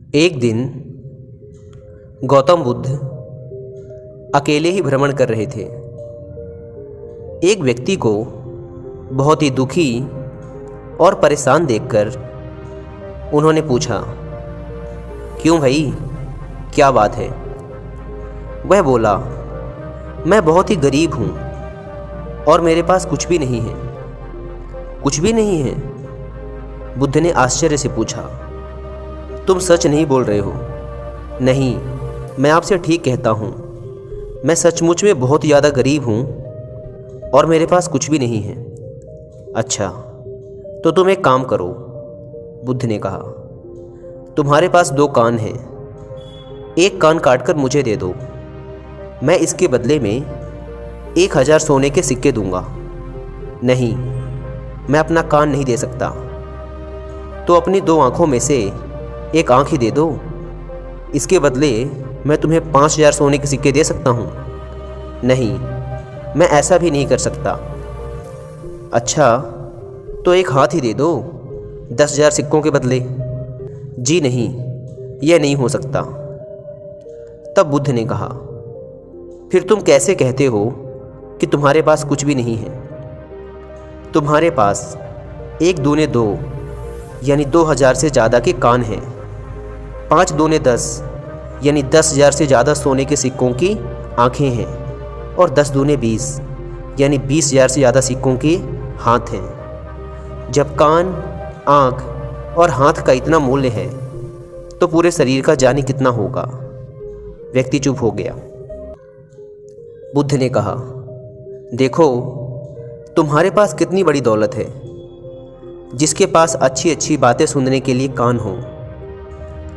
एक दिन गौतम बुद्ध अकेले ही भ्रमण कर रहे थे। एक व्यक्ति को बहुत ही दुखी और परेशान देखकर उन्होंने पूछा, क्यों भाई, क्या बात है? वह बोला, मैं बहुत ही गरीब हूँ और मेरे पास कुछ भी नहीं है। कुछ भी नहीं है? बुद्ध ने आश्चर्य से पूछा, तुम सच नहीं बोल रहे हो? नहीं, मैं आपसे ठीक कहता हूँ, मैं सचमुच में बहुत ज़्यादा गरीब हूँ और मेरे पास कुछ भी नहीं है। अच्छा, तो तुम एक काम करो, बुद्ध ने कहा, तुम्हारे पास 2 कान हैं, एक कान काटकर मुझे दे दो, मैं इसके बदले में 1000 सोने के सिक्के दूंगा। नहीं, मैं अपना कान नहीं दे सकता। तो अपनी 2 आँखों में से एक आँख ही दे दो, इसके बदले मैं तुम्हें 5000 सोने के सिक्के दे सकता हूँ। नहीं, मैं ऐसा भी नहीं कर सकता। अच्छा, तो एक हाथ ही दे दो 10,000 सिक्कों के बदले। जी नहीं, यह नहीं हो सकता। तब बुद्ध ने कहा, फिर तुम कैसे कहते हो कि तुम्हारे पास कुछ भी नहीं है? तुम्हारे पास 1 दूने 2 यानी 2000 से ज़्यादा के कान हैं, 5 दूने 10 यानी 10,000 से ज़्यादा सोने के सिक्कों की आँखें हैं और 10 दूने 20 यानी 20,000 से ज़्यादा सिक्कों के हाथ हैं। जब कान, आँख और हाथ का इतना मूल्य है तो पूरे शरीर का जाने कितना होगा? व्यक्ति चुप हो गया। बुद्ध ने कहा, देखो, तुम्हारे पास कितनी बड़ी दौलत है। जिसके पास अच्छी अच्छी बातें सुनने के लिए कान हों,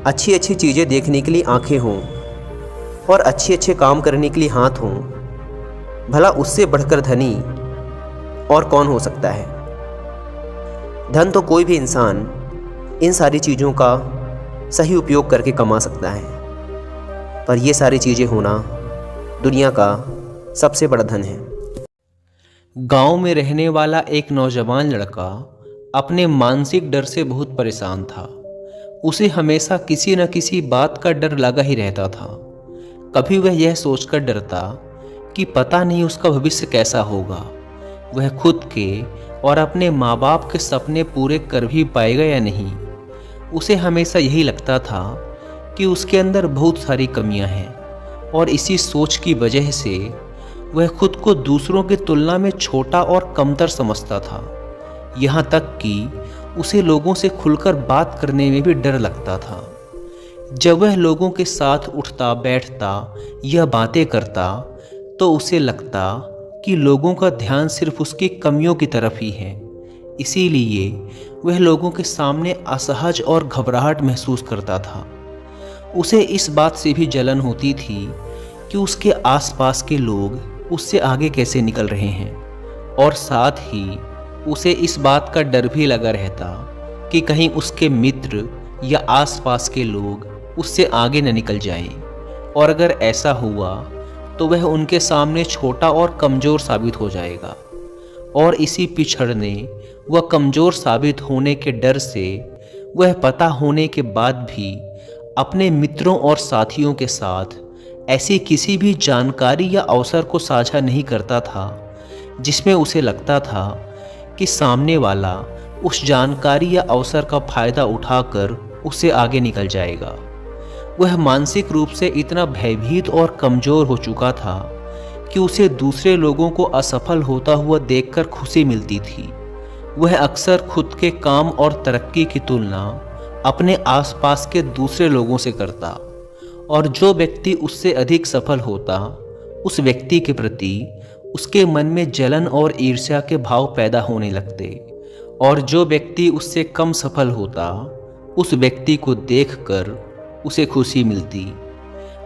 अच्छी अच्छी चीज़ें देखने के लिए आँखें हों और अच्छे अच्छे काम करने के लिए हाथ हों, भला उससे बढ़कर धनी और कौन हो सकता है? धन तो कोई भी इंसान इन सारी चीज़ों का सही उपयोग करके कमा सकता है, पर ये सारी चीज़ें होना दुनिया का सबसे बड़ा धन है। गांव में रहने वाला एक नौजवान लड़का अपने मानसिक डर से बहुत परेशान था। उसे हमेशा किसी न किसी बात का डर लगा ही रहता था। कभी वह यह सोचकर डरता कि पता नहीं उसका भविष्य कैसा होगा, वह खुद के और अपने माँ बाप के सपने पूरे कर भी पाएगा या नहीं। उसे हमेशा यही लगता था कि उसके अंदर बहुत सारी कमियां हैं और इसी सोच की वजह से वह खुद को दूसरों की तुलना में छोटा और कमतर समझता था। यहाँ तक कि उसे लोगों से खुलकर बात करने में भी डर लगता था। जब वह लोगों के साथ उठता बैठता या बातें करता तो उसे लगता कि लोगों का ध्यान सिर्फ उसकी कमियों की तरफ ही है। इसीलिए वह लोगों के सामने असहज और घबराहट महसूस करता था। उसे इस बात से भी जलन होती थी कि उसके आसपास के लोग उससे आगे कैसे निकल रहे हैं, और साथ ही उसे इस बात का डर भी लगा रहता कि कहीं उसके मित्र या आसपास के लोग उससे आगे न निकल जाएं, और अगर ऐसा हुआ तो वह उनके सामने छोटा और कमज़ोर साबित हो जाएगा। और इसी पिछड़ने व कमज़ोर साबित होने के डर से वह पता होने के बाद भी अपने मित्रों और साथियों के साथ ऐसी किसी भी जानकारी या अवसर को साझा नहीं करता था जिसमें उसे लगता था कि सामने वाला उस जानकारी या अवसर का फ़ायदा उठाकर उससे आगे निकल जाएगा। वह मानसिक रूप से इतना भयभीत और कमज़ोर हो चुका था कि उसे दूसरे लोगों को असफल होता हुआ देखकर खुशी मिलती थी। वह अक्सर खुद के काम और तरक्की की तुलना अपने आसपास के दूसरे लोगों से करता, और जो व्यक्ति उससे अधिक सफल होता उस व्यक्ति के प्रति उसके मन में जलन और ईर्ष्या के भाव पैदा होने लगते, और जो व्यक्ति उससे कम सफल होता उस व्यक्ति को देखकर उसे खुशी मिलती।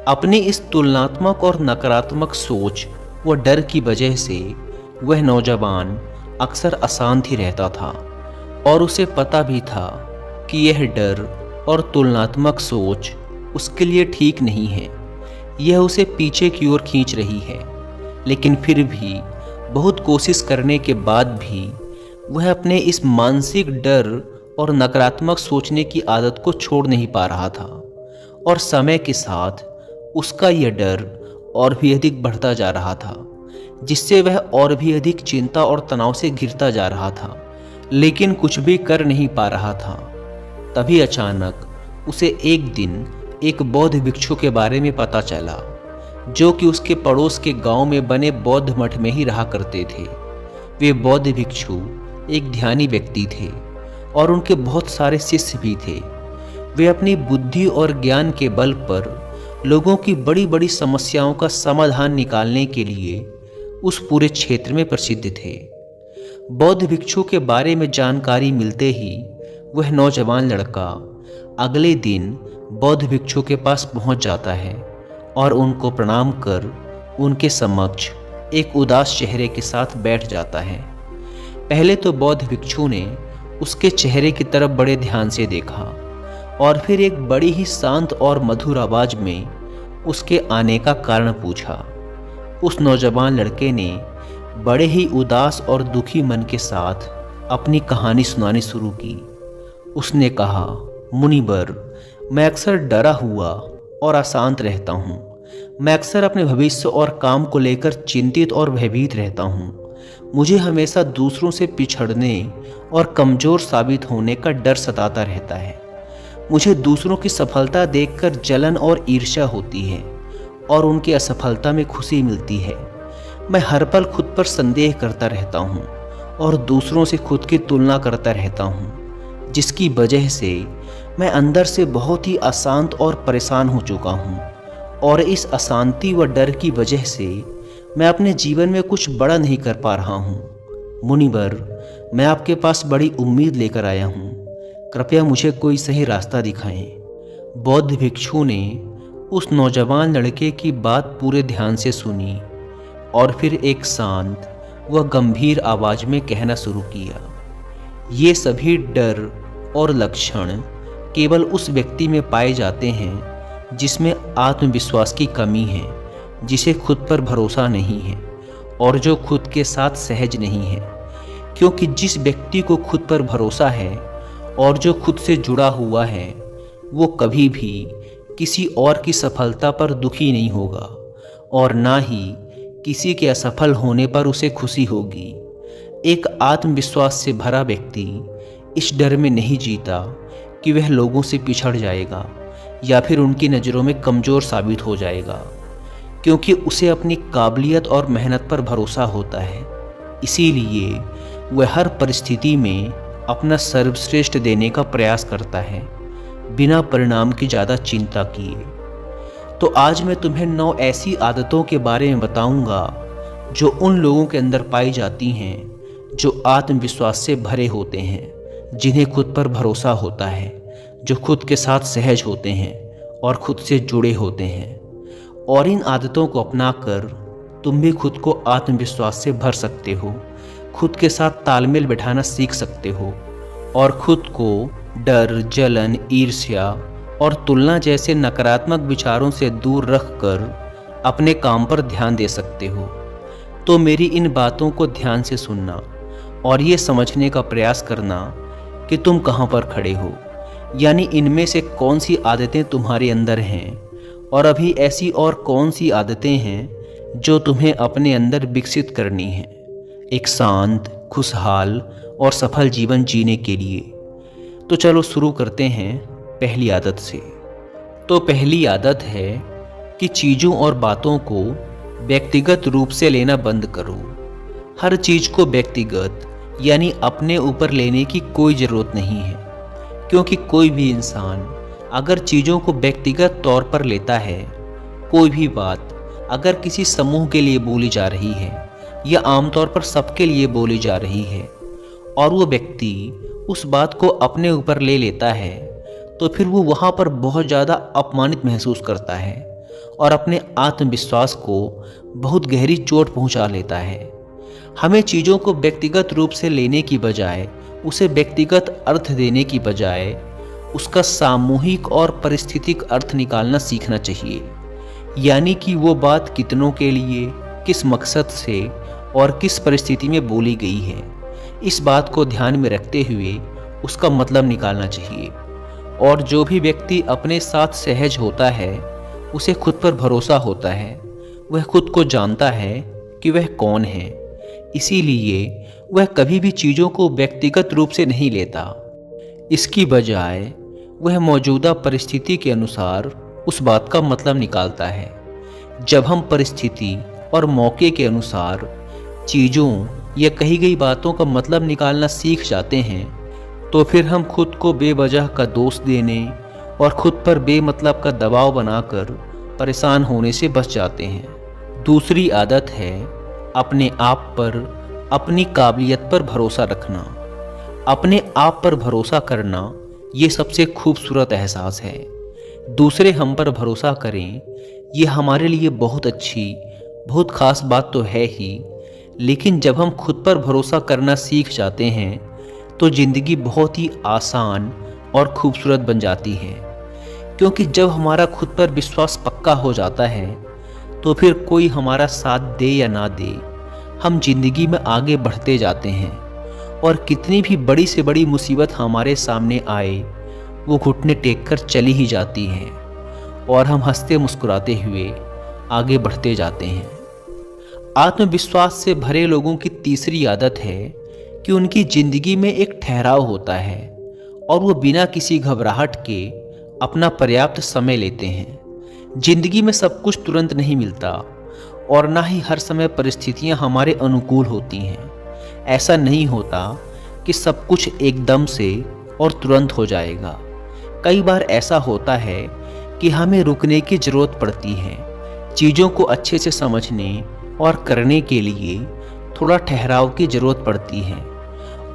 अपनी इस तुलनात्मक और नकारात्मक सोच व डर की वजह से वह नौजवान अक्सर अशांत ही रहता था, और उसे पता भी था कि यह डर और तुलनात्मक सोच उसके लिए ठीक नहीं है। यह उसे पीछे की ओर खींच रही है, लेकिन फिर भी बहुत कोशिश करने के बाद भी वह अपने इस मानसिक डर और नकारात्मक सोचने की आदत को छोड़ नहीं पा रहा था। और समय के साथ उसका यह डर और भी अधिक बढ़ता जा रहा था, जिससे वह और भी अधिक चिंता और तनाव से घिरता जा रहा था, लेकिन कुछ भी कर नहीं पा रहा था। तभी अचानक उसे एक दिन एक बौद्ध भिक्षु के बारे में पता चला, जो कि उसके पड़ोस के गांव में बने बौद्ध मठ में ही रहा करते थे। वे बौद्ध भिक्षु एक ध्यानी व्यक्ति थे और उनके बहुत सारे शिष्य भी थे। वे अपनी बुद्धि और ज्ञान के बल पर लोगों की बड़ी बड़ी समस्याओं का समाधान निकालने के लिए उस पूरे क्षेत्र में प्रसिद्ध थे। बौद्ध भिक्षु के बारे में जानकारी मिलते ही वह नौजवान लड़का अगले दिन बौद्ध भिक्षु के पास पहुंच जाता है और उनको प्रणाम कर उनके समक्ष एक उदास चेहरे के साथ बैठ जाता है। पहले तो बौद्ध भिक्षु ने उसके चेहरे की तरफ बड़े ध्यान से देखा और फिर एक बड़ी ही शांत और मधुर आवाज में उसके आने का कारण पूछा। उस नौजवान लड़के ने बड़े ही उदास और दुखी मन के साथ अपनी कहानी सुनानी शुरू की। उसने कहा, मुनिवर, मैं अक्सर डरा हुआ और अशांत रहता हूँ। मैं अक्सर अपने भविष्य और काम को लेकर चिंतित और भयभीत रहता हूँ। मुझे हमेशा दूसरों से पिछड़ने और कमज़ोर साबित होने का डर सताता रहता है। मुझे दूसरों की सफलता देखकर जलन और ईर्ष्या होती है और उनकी असफलता में खुशी मिलती है। मैं हर पल खुद पर संदेह करता रहता हूँ और दूसरों से खुद की तुलना करता रहता हूँ, जिसकी वजह से मैं अंदर से बहुत ही अशांत और परेशान हो चुका हूँ। और इस अशांति व डर की वजह से मैं अपने जीवन में कुछ बड़ा नहीं कर पा रहा हूँ। मुनिवर, मैं आपके पास बड़ी उम्मीद लेकर आया हूँ। कृपया मुझे कोई सही रास्ता दिखाएं। बौद्ध भिक्षु ने उस नौजवान लड़के की बात पूरे ध्यान से सुनी और फिर एक शांत व गंभीर आवाज में कहना शुरू किया, ये सभी डर और लक्षण केवल उस व्यक्ति में पाए जाते हैं जिसमें आत्मविश्वास की कमी है, जिसे खुद पर भरोसा नहीं है और जो खुद के साथ सहज नहीं है। क्योंकि जिस व्यक्ति को खुद पर भरोसा है और जो खुद से जुड़ा हुआ है, वो कभी भी किसी और की सफलता पर दुखी नहीं होगा और ना ही किसी के असफल होने पर उसे खुशी होगी। एक आत्मविश्वास से भरा व्यक्ति इस डर में नहीं जीता कि वह लोगों से पिछड़ जाएगा या फिर उनकी नज़रों में कमज़ोर साबित हो जाएगा, क्योंकि उसे अपनी काबिलियत और मेहनत पर भरोसा होता है। इसीलिए वह हर परिस्थिति में अपना सर्वश्रेष्ठ देने का प्रयास करता है, बिना परिणाम की ज़्यादा चिंता किए। तो आज मैं तुम्हें 9 ऐसी आदतों के बारे में बताऊंगा जो उन लोगों के अंदर पाई जाती हैं जो आत्मविश्वास से भरे होते हैं, जिन्हें खुद पर भरोसा होता है, जो खुद के साथ सहज होते हैं और खुद से जुड़े होते हैं। और इन आदतों को अपनाकर तुम भी खुद को आत्मविश्वास से भर सकते हो, खुद के साथ तालमेल बिठाना सीख सकते हो और खुद को डर, जलन, ईर्ष्या और तुलना जैसे नकारात्मक विचारों से दूर रखकर अपने काम पर ध्यान दे सकते हो। तो मेरी इन बातों को ध्यान से सुनना और ये समझने का प्रयास करना कि तुम कहाँ पर खड़े हो, यानी इनमें से कौन सी आदतें तुम्हारे अंदर हैं और अभी ऐसी और कौन सी आदतें हैं जो तुम्हें अपने अंदर विकसित करनी है, एक शांत, खुशहाल और सफल जीवन जीने के लिए। तो चलो शुरू करते हैं पहली आदत से। तो पहली आदत है कि चीज़ों और बातों को व्यक्तिगत रूप से लेना बंद करो। हर चीज़ को व्यक्तिगत यानी अपने ऊपर लेने की कोई ज़रूरत नहीं है, क्योंकि कोई भी इंसान अगर चीज़ों को व्यक्तिगत तौर पर लेता है, कोई भी बात अगर किसी समूह के लिए बोली जा रही है या आमतौर पर सबके लिए बोली जा रही है और वो व्यक्ति उस बात को अपने ऊपर ले लेता है, तो फिर वो वहाँ पर बहुत ज़्यादा अपमानित महसूस करता है और अपने आत्मविश्वास को बहुत गहरी चोट पहुँचा लेता है। हमें चीज़ों को व्यक्तिगत रूप से लेने की बजाय, उसे व्यक्तिगत अर्थ देने की बजाय उसका सामूहिक और पारिस्थितिक अर्थ निकालना सीखना चाहिए। यानी कि वो बात कितनों के लिए, किस मकसद से और किस परिस्थिति में बोली गई है, इस बात को ध्यान में रखते हुए उसका मतलब निकालना चाहिए। और जो भी व्यक्ति अपने साथ सहज होता है उसे खुद पर भरोसा होता है। वह खुद को जानता है कि वह कौन है, इसीलिए वह कभी भी चीज़ों को व्यक्तिगत रूप से नहीं लेता। इसकी बजाय वह मौजूदा परिस्थिति के अनुसार उस बात का मतलब निकालता है। जब हम परिस्थिति और मौके के अनुसार चीज़ों या कही गई बातों का मतलब निकालना सीख जाते हैं तो फिर हम खुद को बेवजह का दोष देने और खुद पर बेमतलब का दबाव बनाकर परेशान होने से बच जाते हैं। दूसरी आदत है अपने आप पर, अपनी काबिलियत पर भरोसा रखना। अपने आप पर भरोसा करना ये सबसे खूबसूरत एहसास है। दूसरे हम पर भरोसा करें, ये हमारे लिए बहुत अच्छी, बहुत ख़ास बात तो है ही, लेकिन जब हम खुद पर भरोसा करना सीख जाते हैं तो ज़िंदगी बहुत ही आसान और खूबसूरत बन जाती है। क्योंकि जब हमारा खुद पर विश्वास पक्का हो जाता है तो फिर कोई हमारा साथ दे या ना दे, हम जिंदगी में आगे बढ़ते जाते हैं और कितनी भी बड़ी से बड़ी मुसीबत हमारे सामने आए वो घुटने टेक कर चली ही जाती है और हम हंसते मुस्कुराते हुए आगे बढ़ते जाते हैं। आत्मविश्वास से भरे लोगों की तीसरी आदत है कि उनकी ज़िंदगी में एक ठहराव होता है और वो बिना किसी घबराहट के अपना पर्याप्त समय लेते हैं। ज़िंदगी में सब कुछ तुरंत नहीं मिलता और ना ही हर समय परिस्थितियां हमारे अनुकूल होती हैं। ऐसा नहीं होता कि सब कुछ एकदम से और तुरंत हो जाएगा। कई बार ऐसा होता है कि हमें रुकने की ज़रूरत पड़ती है। चीज़ों को अच्छे से समझने और करने के लिए थोड़ा ठहराव की ज़रूरत पड़ती है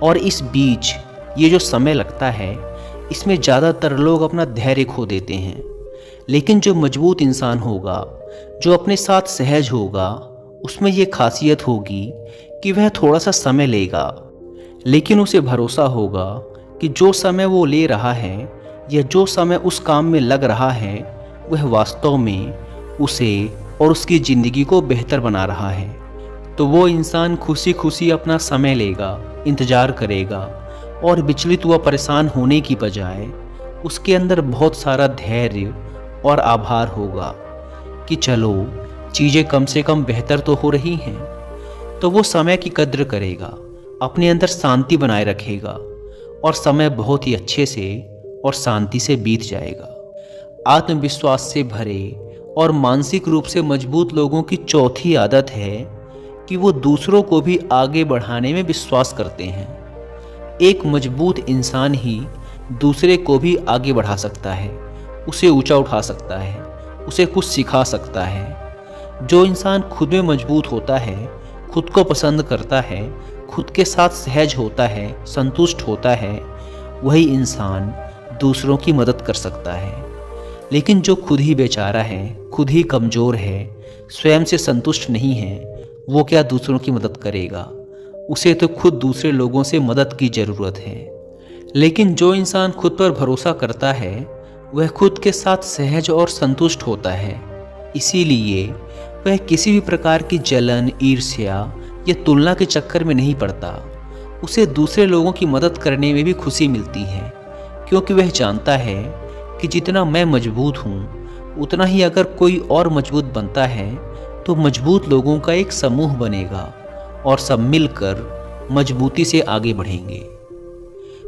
और इस बीच ये जो समय लगता है इसमें ज़्यादातर लोग अपना धैर्य खो देते हैं। लेकिन जो मजबूत इंसान होगा, जो अपने साथ सहज होगा, उसमें ये खासियत होगी कि वह थोड़ा सा समय लेगा, लेकिन उसे भरोसा होगा कि जो समय वो ले रहा है या जो समय उस काम में लग रहा है वह वास्तव में उसे और उसकी ज़िंदगी को बेहतर बना रहा है। तो वो इंसान खुशी खुशी अपना समय लेगा, इंतज़ार करेगा और विचलित व परेशान होने की बजाय उसके अंदर बहुत सारा धैर्य और आभार होगा कि चलो चीज़ें कम से कम बेहतर तो हो रही हैं। तो वो समय की कद्र करेगा, अपने अंदर शांति बनाए रखेगा और समय बहुत ही अच्छे से और शांति से बीत जाएगा। आत्मविश्वास से भरे और मानसिक रूप से मजबूत लोगों की चौथी आदत है कि वो दूसरों को भी आगे बढ़ाने में विश्वास करते हैं। एक मजबूत इंसान ही दूसरे को भी आगे बढ़ा सकता है, उसे ऊंचा उठा सकता है, उसे कुछ सिखा सकता है। जो इंसान खुद में मजबूत होता है, खुद को पसंद करता है, खुद के साथ सहज होता है, संतुष्ट होता है, वही इंसान दूसरों की मदद कर सकता है। लेकिन जो खुद ही बेचारा है, खुद ही कमज़ोर है, स्वयं से संतुष्ट नहीं है, वो क्या दूसरों की मदद करेगा? उसे तो खुद दूसरे लोगों से मदद की ज़रूरत है। लेकिन जो इंसान खुद पर भरोसा करता है वह खुद के साथ सहज और संतुष्ट होता है। इसीलिए वह किसी भी प्रकार की जलन, ईर्ष्या या तुलना के चक्कर में नहीं पड़ता। उसे दूसरे लोगों की मदद करने में भी खुशी मिलती है, क्योंकि वह जानता है कि जितना मैं मजबूत हूँ उतना ही अगर कोई और मजबूत बनता है तो मजबूत लोगों का एक समूह बनेगा और सब मिलकर मजबूती से आगे बढ़ेंगे।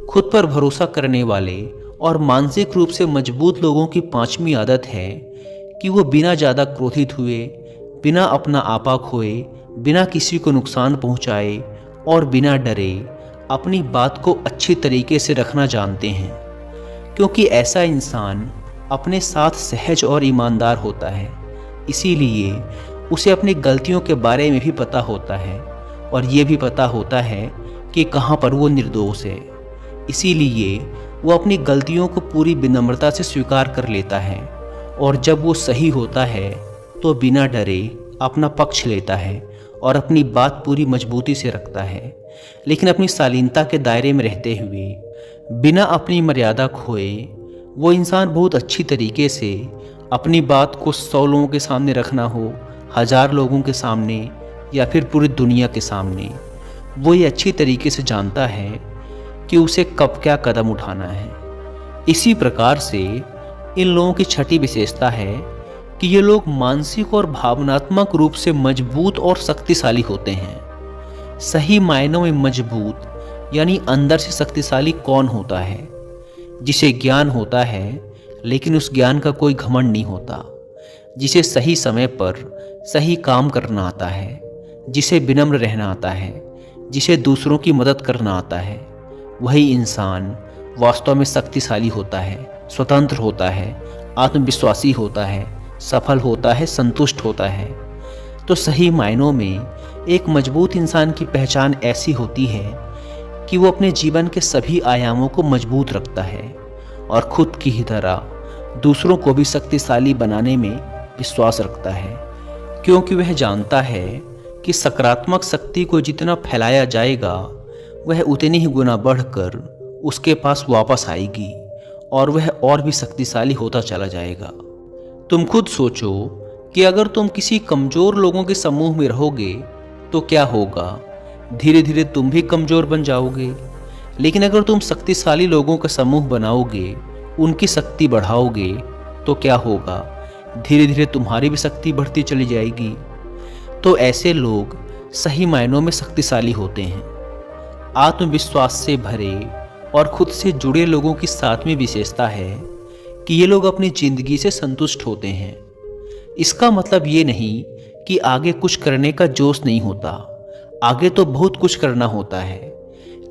खुद पर भरोसा करने वाले और मानसिक रूप से मजबूत लोगों की पांचवी आदत है कि वो बिना ज़्यादा क्रोधित हुए, बिना अपना आपा खोए, बिना किसी को नुकसान पहुंचाए और बिना डरे अपनी बात को अच्छी तरीके से रखना जानते हैं। क्योंकि ऐसा इंसान अपने साथ सहज और ईमानदार होता है। इसीलिए उसे अपनी गलतियों के बारे में भी पता होता है और ये भी पता होता है कि कहाँ पर वो निर्दोष है। इसीलिए वो अपनी गलतियों को पूरी विनम्रता से स्वीकार कर लेता है और जब वो सही होता है तो बिना डरे अपना पक्ष लेता है और अपनी बात पूरी मजबूती से रखता है, लेकिन अपनी शालीनता के दायरे में रहते हुए, बिना अपनी मर्यादा खोए वो इंसान बहुत अच्छी तरीके से अपनी बात को 100 लोगों के सामने रखना हो, 1000 लोगों के सामने या फिर पूरी दुनिया के सामने, वो ये अच्छी तरीके से जानता है कि उसे कब क्या कदम उठाना है। इसी प्रकार से इन लोगों की छठी विशेषता है कि ये लोग मानसिक और भावनात्मक रूप से मजबूत और शक्तिशाली होते हैं। सही मायनों में मजबूत यानी अंदर से शक्तिशाली कौन होता है? जिसे ज्ञान होता है लेकिन उस ज्ञान का कोई घमंड नहीं होता, जिसे सही समय पर सही काम करना आता है, जिसे विनम्र रहना आता है, जिसे दूसरों की मदद करना आता है, वही इंसान वास्तव में शक्तिशाली होता है, स्वतंत्र होता है, आत्मविश्वासी होता है, सफल होता है, संतुष्ट होता है। तो सही मायनों में एक मजबूत इंसान की पहचान ऐसी होती है कि वो अपने जीवन के सभी आयामों को मजबूत रखता है और खुद की ही तरह दूसरों को भी शक्तिशाली बनाने में विश्वास रखता है, क्योंकि वह जानता है कि सकारात्मक शक्ति को जितना फैलाया जाएगा वह उतनी ही गुना बढ़कर उसके पास वापस आएगी और वह और भी शक्तिशाली होता चला जाएगा। तुम खुद सोचो कि अगर तुम किसी कमज़ोर लोगों के समूह में रहोगे तो क्या होगा? धीरे धीरे तुम भी कमज़ोर बन जाओगे। लेकिन अगर तुम शक्तिशाली लोगों का समूह बनाओगे, उनकी शक्ति बढ़ाओगे, तो क्या होगा? धीरे धीरे तुम्हारी भी शक्ति बढ़ती चली जाएगी। तो ऐसे लोग सही मायनों में शक्तिशाली होते हैं। आत्मविश्वास से भरे और खुद से जुड़े लोगों की सातवीं विशेषता है कि ये लोग अपनी ज़िंदगी से संतुष्ट होते हैं। इसका मतलब ये नहीं कि आगे कुछ करने का जोश नहीं होता, आगे तो बहुत कुछ करना होता है,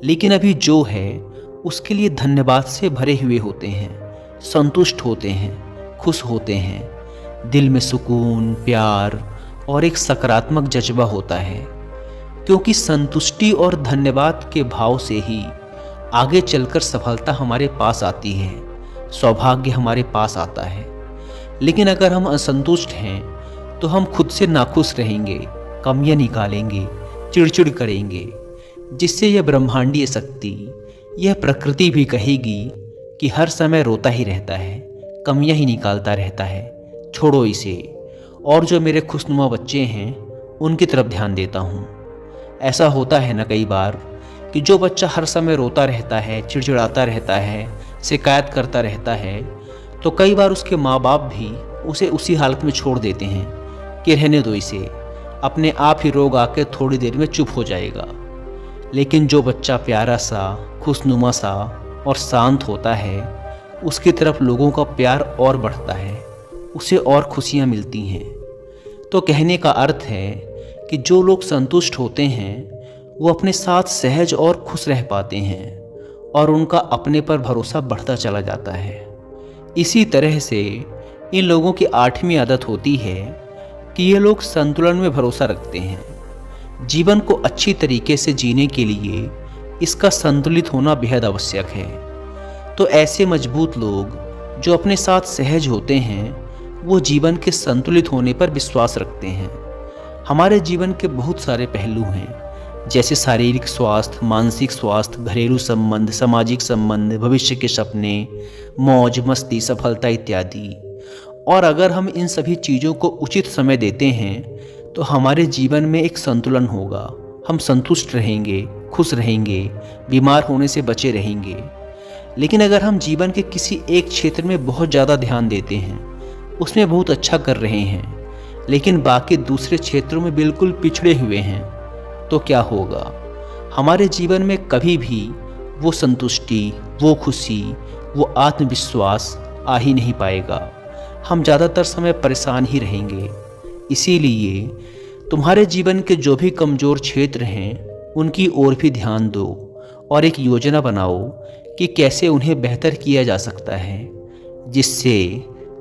लेकिन अभी जो है उसके लिए धन्यवाद से भरे हुए होते हैं, संतुष्ट होते हैं, खुश होते हैं। दिल में सुकून, प्यार और एक सकारात्मक जज्बा होता है, क्योंकि संतुष्टि और धन्यवाद के भाव से ही आगे चलकर सफलता हमारे पास आती है, सौभाग्य हमारे पास आता है। लेकिन अगर हम असंतुष्ट हैं तो हम खुद से नाखुश रहेंगे, कमियां निकालेंगे, चिड़चिड़ करेंगे, जिससे यह ब्रह्मांडीय शक्ति, यह प्रकृति भी कहेगी कि हर समय रोता ही रहता है, कमियां ही निकालता रहता है, छोड़ो इसे, और जो मेरे खुशनुमा बच्चे हैं उनकी तरफ ध्यान देता हूँ। ऐसा होता है ना कई बार कि जो बच्चा हर समय रोता रहता है, चिड़चिड़ाता रहता है, शिकायत करता रहता है, तो कई बार उसके माँ बाप भी उसे उसी हालत में छोड़ देते हैं कि रहने दो इसे, अपने आप ही रोग आके थोड़ी देर में चुप हो जाएगा। लेकिन जो बच्चा प्यारा सा, खुशनुमा सा और शांत होता है, उसकी तरफ लोगों का प्यार और बढ़ता है, उसे और खुशियाँ मिलती हैं। तो कहने का अर्थ है कि जो लोग संतुष्ट होते हैं वो अपने साथ सहज और खुश रह पाते हैं और उनका अपने पर भरोसा बढ़ता चला जाता है। इसी तरह से इन लोगों की आठवीं आदत होती है कि ये लोग संतुलन में भरोसा रखते हैं। जीवन को अच्छी तरीके से जीने के लिए इसका संतुलित होना बेहद आवश्यक है। तो ऐसे मजबूत लोग जो अपने साथ सहज होते हैं, वो जीवन के संतुलित होने पर विश्वास रखते हैं। हमारे जीवन के बहुत सारे पहलू हैं, जैसे शारीरिक स्वास्थ्य, मानसिक स्वास्थ्य, घरेलू संबंध, सामाजिक संबंध, भविष्य के सपने, मौज मस्ती, सफलता इत्यादि। और अगर हम इन सभी चीज़ों को उचित समय देते हैं तो हमारे जीवन में एक संतुलन होगा। हम संतुष्ट रहेंगे, खुश रहेंगे, बीमार होने से बचे रहेंगे। लेकिन अगर हम जीवन के किसी एक क्षेत्र में बहुत ज़्यादा ध्यान देते हैं, उसमें बहुत अच्छा कर रहे हैं, लेकिन बाकी दूसरे क्षेत्रों में बिल्कुल पिछड़े हुए हैं, तो क्या होगा? हमारे जीवन में कभी भी वो संतुष्टि, वो खुशी, वो आत्मविश्वास आ ही नहीं पाएगा। हम ज़्यादातर समय परेशान ही रहेंगे। इसीलिए तुम्हारे जीवन के जो भी कमज़ोर क्षेत्र हैं उनकी ओर भी ध्यान दो और एक योजना बनाओ कि कैसे उन्हें बेहतर किया जा सकता है, जिससे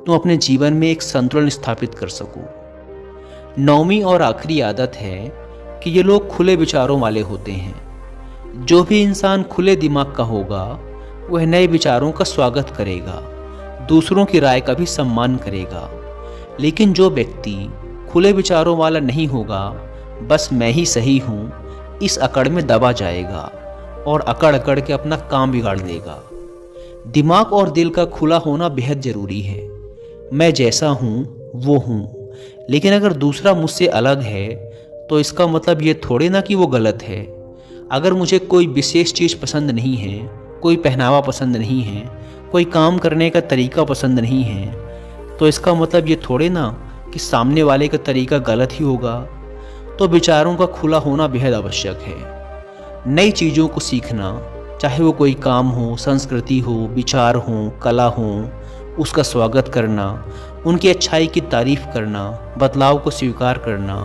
तुम अपने जीवन में एक संतुलन स्थापित कर सको। नौवीं और आखिरी आदत है कि ये लोग खुले विचारों वाले होते हैं। जो भी इंसान खुले दिमाग का होगा वह नए विचारों का स्वागत करेगा, दूसरों की राय का भी सम्मान करेगा। लेकिन जो व्यक्ति खुले विचारों वाला नहीं होगा, बस मैं ही सही हूँ, इस अकड़ में दबा जाएगा और अकड़ अकड़ के अपना काम बिगाड़ देगा। दिमाग और दिल का खुला होना बेहद ज़रूरी है। मैं जैसा हूँ वो हूँ, लेकिन अगर दूसरा मुझसे अलग है तो इसका मतलब ये थोड़े ना कि वो गलत है। अगर मुझे कोई विशेष चीज़ पसंद नहीं है कोई पहनावा पसंद नहीं है, कोई काम करने का तरीका पसंद नहीं है, तो इसका मतलब ये थोड़े ना कि सामने वाले का तरीका गलत ही होगा। तो विचारों का खुला होना बेहद आवश्यक है। नई चीज़ों को सीखना, चाहे वो कोई काम हो, संस्कृति हो, विचार हो, कला हो, उसका स्वागत करना, उनकी अच्छाई की तारीफ़ करना, बदलाव को स्वीकार करना,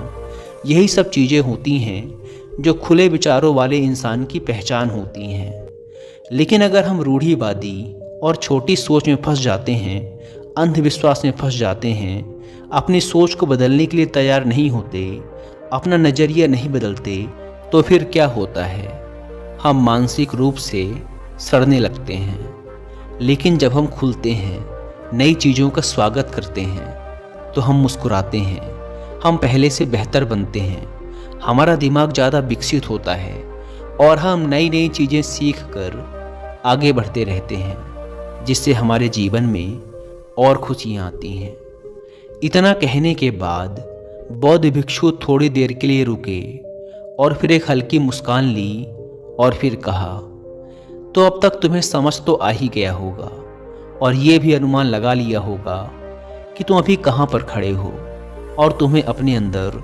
यही सब चीज़ें होती हैं जो खुले विचारों वाले इंसान की पहचान होती हैं। लेकिन अगर हम रूढ़िवादी और छोटी सोच में फंस जाते हैं, अंधविश्वास में फंस जाते हैं, अपनी सोच को बदलने के लिए तैयार नहीं होते, अपना नज़रिया नहीं बदलते, तो फिर क्या होता है? हम मानसिक रूप से सड़ने लगते हैं। लेकिन जब हम खुलते हैं, नई चीज़ों का स्वागत करते हैं, तो हम मुस्कुराते हैं, हम पहले से बेहतर बनते हैं, हमारा दिमाग ज़्यादा विकसित होता है और हम नई नई चीज़ें सीख कर आगे बढ़ते रहते हैं, जिससे हमारे जीवन में और खुशियाँ आती हैं। इतना कहने के बाद बौद्ध भिक्षु थोड़ी देर के लिए रुके और फिर एक हल्की मुस्कान ली और फिर कहा, तो अब तक तुम्हें समझ तो आ ही गया होगा और ये भी अनुमान लगा लिया होगा कि तुम अभी कहाँ पर खड़े हो और तुम्हें अपने अंदर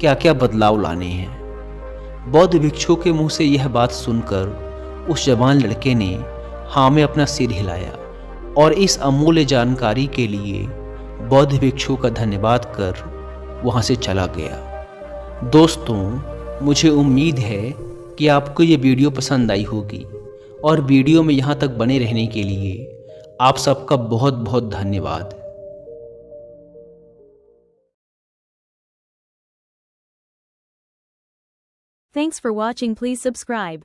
क्या क्या बदलाव लाने हैं। बौद्ध भिक्षु के मुंह से यह बात सुनकर उस जवान लड़के ने हाँ में अपना सिर हिलाया और इस अमूल्य जानकारी के लिए बौद्ध भिक्षु का धन्यवाद कर वहाँ से चला गया। दोस्तों, मुझे उम्मीद है कि आपको ये वीडियो पसंद आई होगी और वीडियो में यहाँ तक बने रहने के लिए आप सबका बहुत बहुत धन्यवाद। Thanks for watching. Please subscribe.